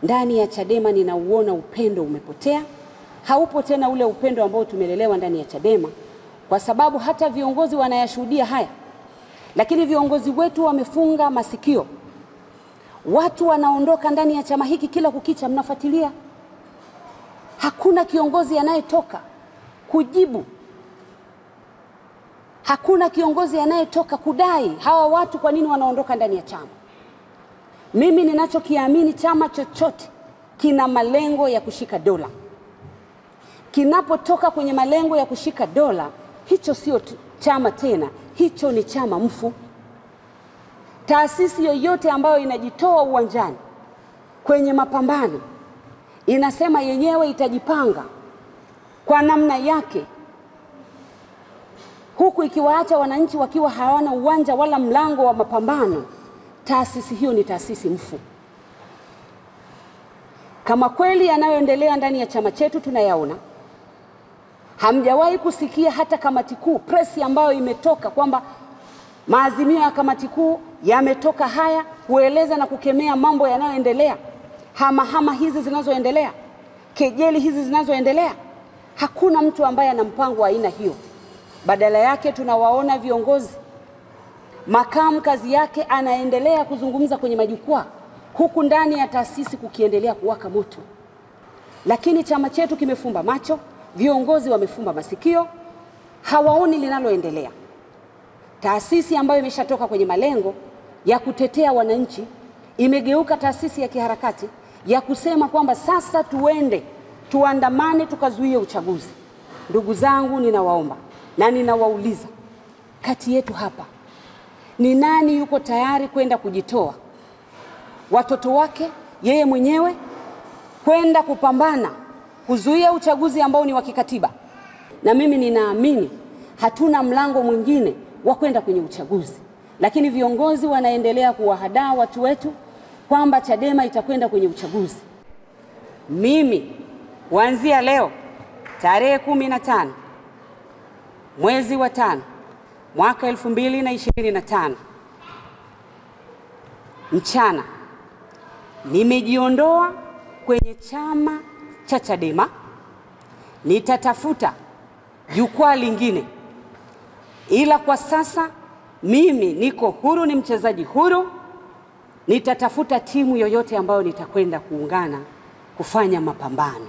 ndani ya Chadema ninauona upendo umepotea. Haupo tena ule upendo ambao tumelelewa ndani ya Chadema, kwa sababu hata viongozi wanayashuhudia haya. Lakini viongozi wetu wamefunga masikio. Watu wanaondoka ndani ya chama hiki kila kukicha, mnafuatilia. Hakuna kiongozi anayetoka kujibu. Hakuna kiongozi anayetoka kudai hawa watu kwa nini wanaondoka ndani ya chama. Mimi ninachokiamini, chama chochote kina malengo ya kushika dola. Kinapotoka kwenye malengo ya kushika dola, hicho sio chama tena, hicho ni chama mfu. Taasisi yoyote ambayo inajitoa uwanjani kwenye mapambano inasema yenyewe itajipanga kwa namna yake, huku ikiwaacha wananchi wakiwa hawana uwanja wala mlango wa mapambano, taasisi hiyo ni taasisi mfu. Kama kweli yanayoendelea ndani ya chama chetu tunayaona, hamjawahi kusikia hata kamati kuu presi ambayo imetoka kwamba maazimio ya kamati kuu yametoka haya kueleza na kukemea mambo yanayoendelea, hama hizi zinazoendelea, kejeli hizi zinazoendelea. Hakuna mtu ambaye ana mpango wa aina hiyo. Badala yake tunawaona viongozi, makamu kazi yake anaendelea kuzungumza kwenye majukwaa, huku ndani ya taasisi kukiendelea kuwaka moto. Lakini chama chetu kimefumba macho, viongozi wamefumba masikio, hawaoni linaloendelea. Taasisi ambayo imeshatoka kwenye malengo ya kutetea wananchi imegeuka taasisi ya kiharakati ya kusema kwamba sasa tuende tuandamane tukazuie uchaguzi. Ndugu zangu, ninawaomba na ninawauliza, kati yetu hapa ni nani yuko tayari kwenda kujitoa watoto wake, yeye mwenyewe, kwenda kupambana kuzuia uchaguzi ambao ni wa kikatiba? Na mimi ninaamini hatuna mlango mwingine wa kwenda kwenye uchaguzi, lakini viongozi wanaendelea kuwahadaa watu wetu kwamba Chadema itakwenda kwenye uchaguzi. Mimi kuanzia leo tarehe 15 mwezi wa 5 mwaka 2025 mchana nimejiondoa kwenye chama cha Chadema. Nitatafuta jukwaa lingine, ila kwa sasa mimi niko huru, ni mchezaji huru. Nitatafuta timu yoyote ambayo nitakwenda kuungana kufanya mapambano.